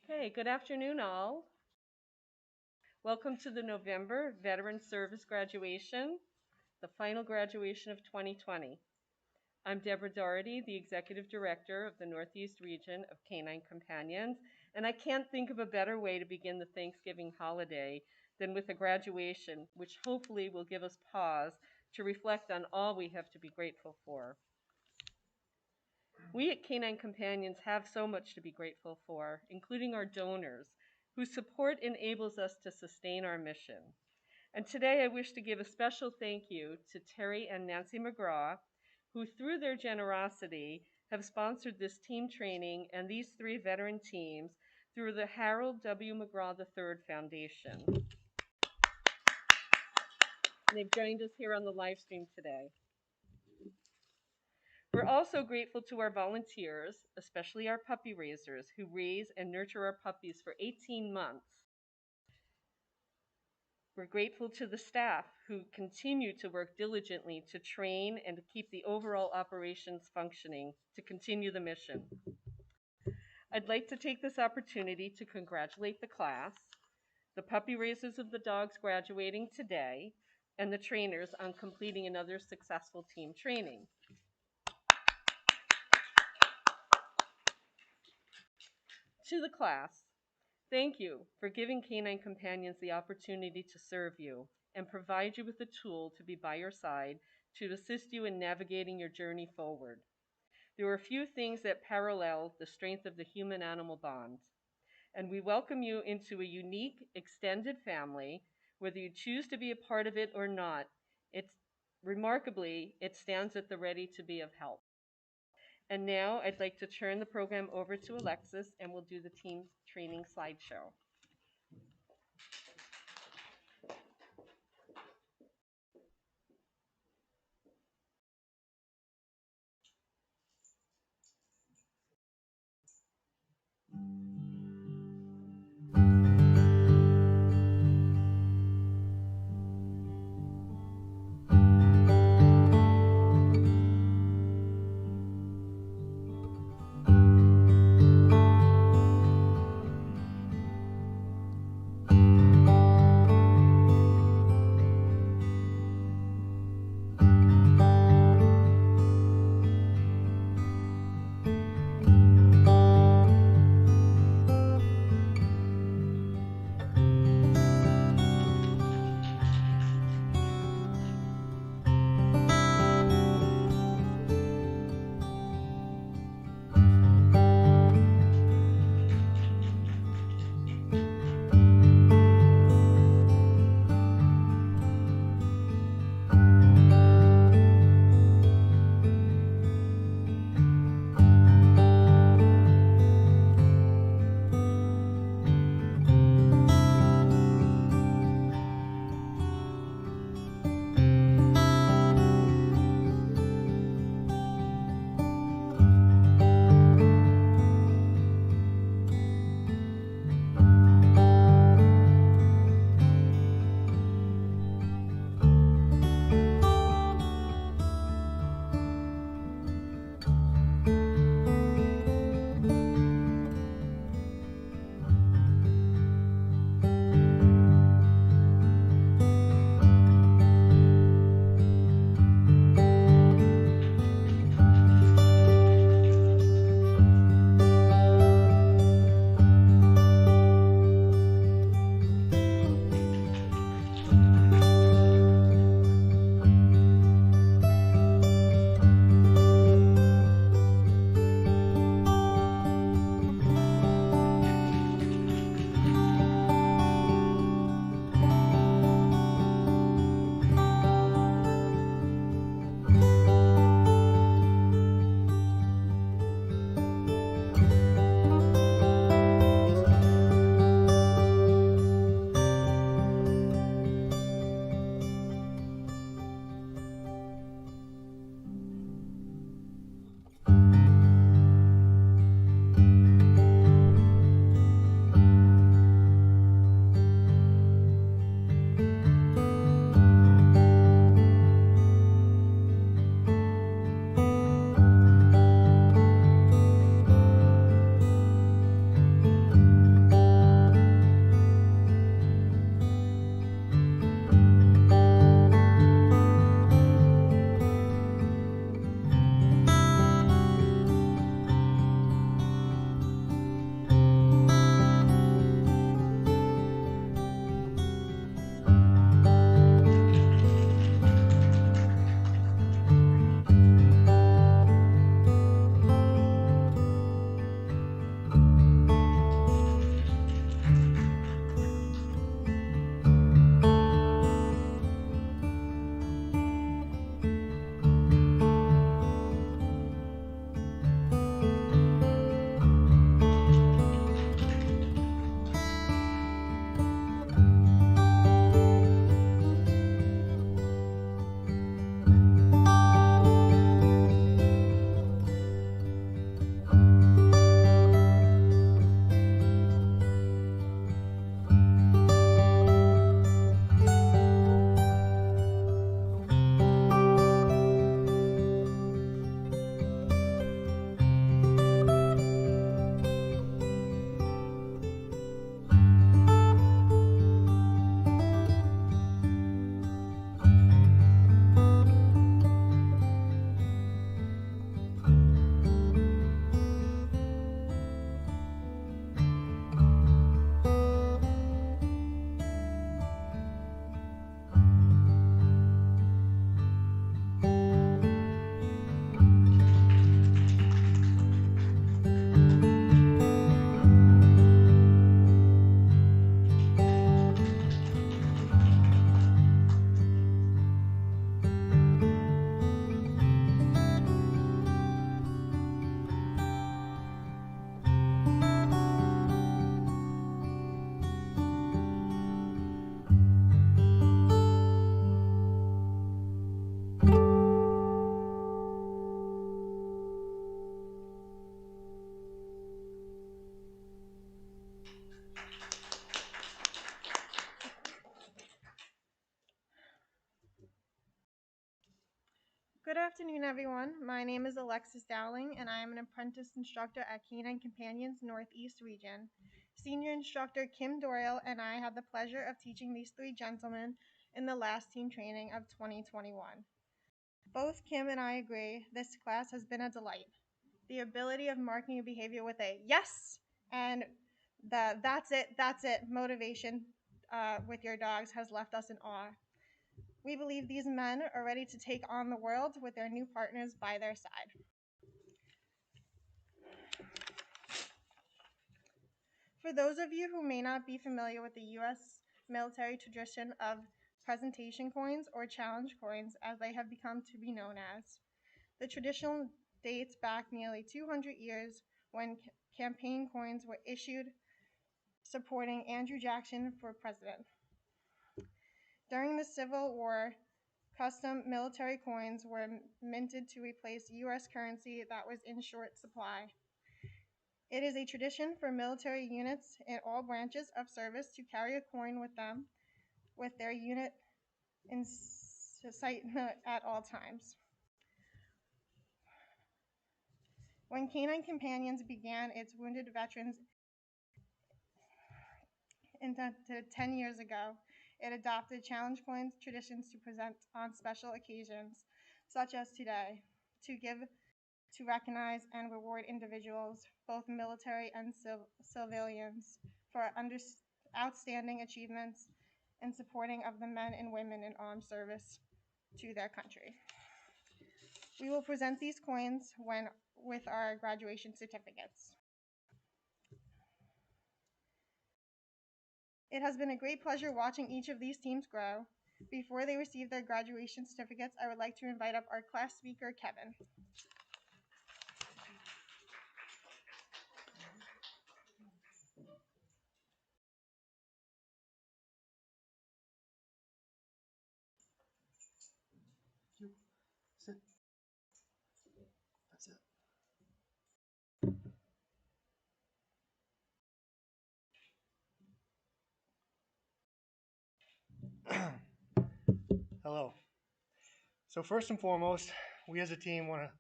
Okay, good afternoon, all. Welcome to the November Veteran Service graduation, the final graduation of 2020. I'm Deborah Doherty, the Executive Director of the Northeast Region of Canine Companions, and I can't think of a better way to begin the Thanksgiving holiday than with a graduation, which hopefully will give us pause to reflect on all we have to be grateful for. We at Canine Companions have so much to be grateful for, including our donors, whose support enables us to sustain our mission. And today I wish to give a special thank you to Terry and Nancy McGraw, who through their generosity have sponsored this team training and these three veteran teams through the Harold W. McGraw III Foundation. And they've joined us here on the live stream today. We're also grateful to our volunteers, especially our puppy raisers, who raise and nurture our puppies for 18 months. We're grateful to the staff who continue to work diligently to train and to keep the overall operations functioning to continue the mission. I'd like to take this opportunity to congratulate the class, the puppy raisers of the dogs graduating today, and the trainers on completing another successful team training. To the class, thank you for giving Canine Companions the opportunity to serve you and provide you with the tool to be by your side to assist you in navigating your journey forward. There are few things that parallel the strength of the human-animal bond, and we welcome you into a unique, extended family, whether you choose to be a part of it or not. Remarkably, it stands at the ready to be of help. And now I'd like to turn the program over to Alexis, and we'll do the team training slideshow. Good afternoon, everyone. My name is Alexis Dowling, and I am an apprentice instructor at Canine Companions Northeast Region. Senior instructor Kim Doyle and I had the pleasure of teaching these three gentlemen in the last team training of 2021. Both Kim and I agree this class has been a delight. The ability of marking a behavior with a yes and the that's it motivation with your dogs has left us in awe. We believe these men are ready to take on the world with their new partners by their side. For those of you who may not be familiar with the U.S. military tradition of presentation coins or challenge coins, as they have become to be known as, the tradition dates back nearly 200 years when campaign coins were issued supporting Andrew Jackson for president. During the Civil War, custom military coins were minted to replace U.S. currency that was in short supply. It is a tradition for military units in all branches of service to carry a coin with them, with their unit in sight at all times. When Canine Companions began its wounded veterans into 10 years ago, it adopted challenge coins traditions to present on special occasions, such as today, to recognize and reward individuals, both military and civilians, for outstanding achievements in supporting of the men and women in armed service to their country. We will present these coins with our graduation certificates. It has been a great pleasure watching each of these teams grow. Before they receive their graduation certificates, I would like to invite up our class speaker, Kevin. Sit. That's it. Hello. So first and foremost, we as a team want to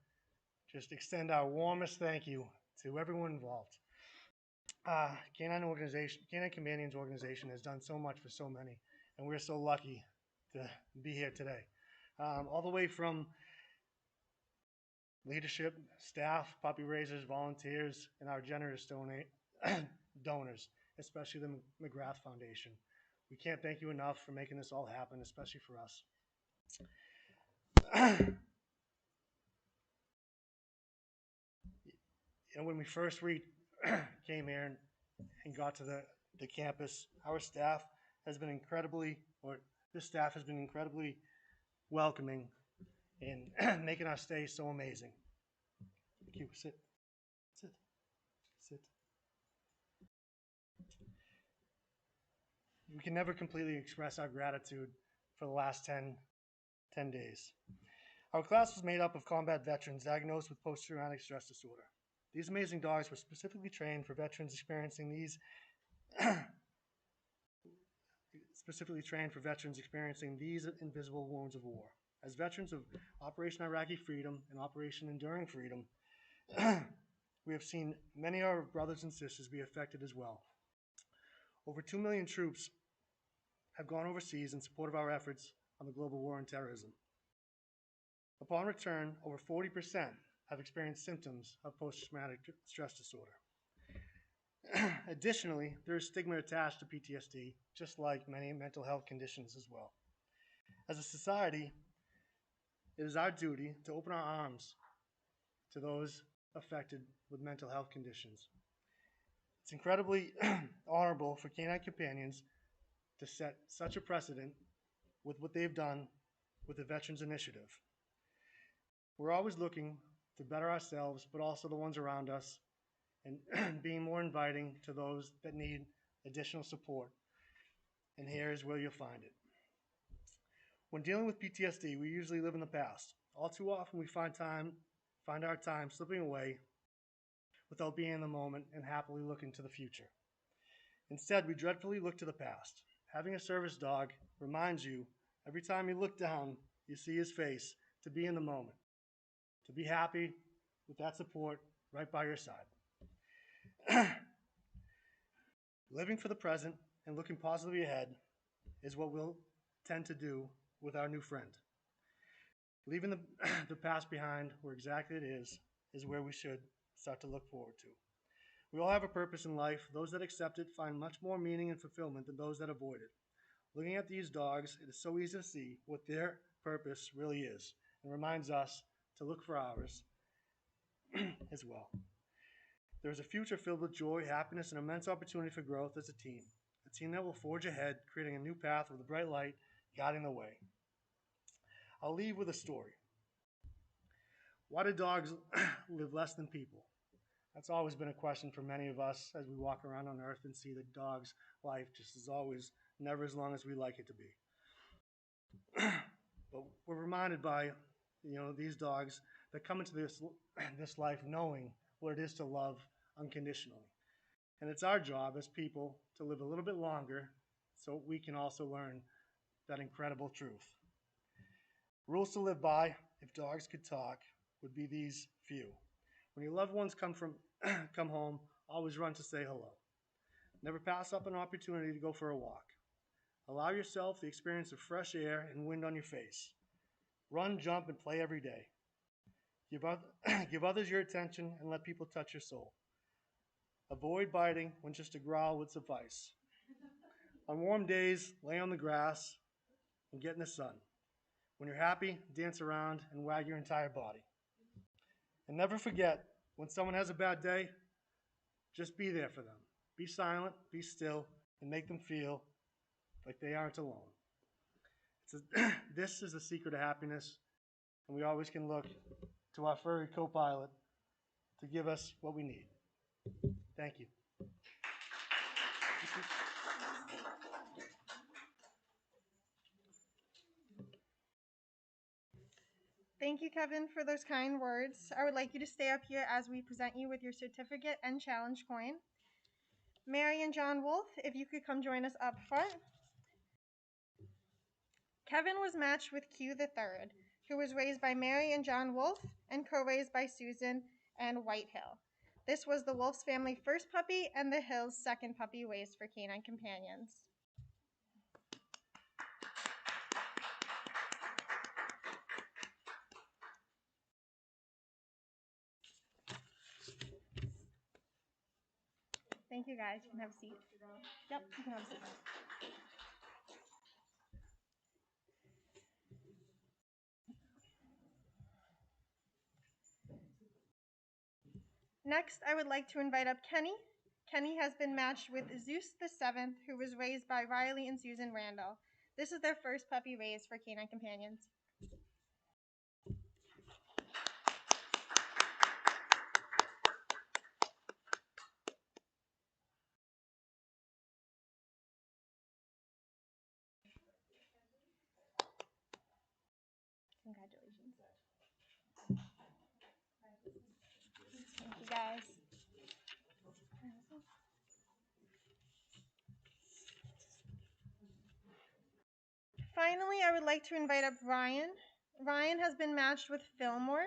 just extend our warmest thank you to everyone involved. Canine Companions organization has done so much for so many, and we're so lucky to be here today. All the way from leadership, staff, puppy raisers, volunteers, and our generous donors, especially the McGrath Foundation. We can't thank you enough for making this all happen, especially for us. When we first came here and got to the campus, our staff has been this staff has been incredibly welcoming and making our stay so amazing. Thank you. Sit. We can never completely express our gratitude for the last 10 days. Our class was made up of combat veterans diagnosed with post-traumatic stress disorder. These amazing dogs were specifically trained for veterans experiencing these invisible wounds of war. As veterans of Operation Iraqi Freedom and Operation Enduring Freedom, we have seen many of our brothers and sisters be affected as well. Over 2 million troops have gone overseas in support of our efforts on the global war on terrorism. Upon return, over 40% have experienced symptoms of post-traumatic stress disorder. Additionally, there is stigma attached to PTSD, just like many mental health conditions as well. As a society, it is our duty to open our arms to those affected with mental health conditions. It's incredibly honorable for Canine Companions to set such a precedent with what they've done with the Veterans Initiative. We're always looking to better ourselves, but also the ones around us, and being more inviting to those that need additional support. And here is where you'll find it. When dealing with PTSD, we usually live in the past. All too often we find our time slipping away without being in the moment and happily looking to the future. Instead, we dreadfully look to the past. Having a service dog reminds you, every time you look down, you see his face, to be in the moment. to be happy with that support right by your side. Living for the present and looking positively ahead is what we'll tend to do with our new friend. Leaving the past behind where exactly it is where we should start to look forward to. We all have a purpose in life. Those that accept it find much more meaning and fulfillment than those that avoid it. Looking at these dogs, it is so easy to see what their purpose really is and reminds us to look for ours as well. There is a future filled with joy, happiness, and immense opportunity for growth as a team that will forge ahead, creating a new path with a bright light guiding the way. I'll leave with a story. Why do dogs live less than people? That's always been a question for many of us as we walk around on Earth and see that dogs' life just is always never as long as we like it to be. But we're reminded by, these dogs that come into this life knowing what it is to love unconditionally. And it's our job as people to live a little bit longer so we can also learn that incredible truth. Rules to live by, if dogs could talk, would be these few. When your loved ones come home, always run to say hello. Never pass up an opportunity to go for a walk. Allow yourself the experience of fresh air and wind on your face. Run, jump, and play every day. Give others your attention and let people touch your soul. Avoid biting when just a growl would suffice. On warm days, lay on the grass and get in the sun. When you're happy, dance around and wag your entire body. And never forget, when someone has a bad day, just be there for them. Be silent, be still, and make them feel like they aren't alone. This is the secret of happiness, and we always can look to our furry co-pilot to give us what we need. Thank you. Thank you, Kevin, for those kind words. I would like you to stay up here as we present you with your certificate and challenge coin. Mary and John Wolf, if you could come join us up front. Kevin was matched with Q III, who was raised by Mary and John Wolf and co-raised by Susan and Whitehill. This was the Wolf's family first puppy and the Hills' second puppy raised for Canine Companions. Thank you, guys. You can have a seat. Yep, you can have a seat. Next, I would like to invite up Kenny. Kenny has been matched with Zeus VII, who was raised by Riley and Susan Randall. This is their first puppy raised for Canine Companions. Congratulations. Thank you, guys. Finally, I would like to invite up Ryan. Ryan has been matched with Fillmore.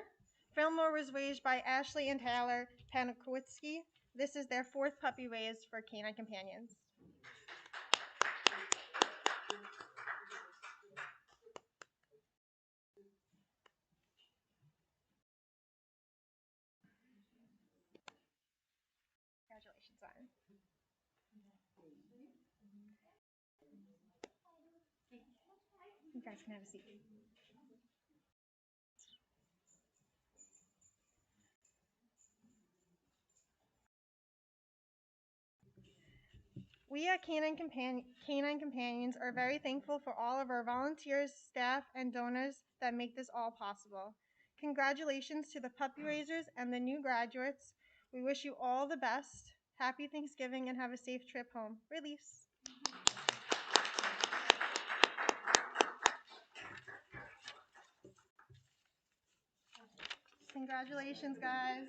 Fillmore was raised by Ashley and Taylor Panikowicki. This is their fourth puppy raised for Canine Companions. Congratulations, Ryan. You guys can have a seat. We at Canine Companions are very thankful for all of our volunteers, staff, and donors that make this all possible. Congratulations to the puppy raisers and the new graduates. We wish you all the best. Happy Thanksgiving and have a safe trip home. Release. Congratulations, guys.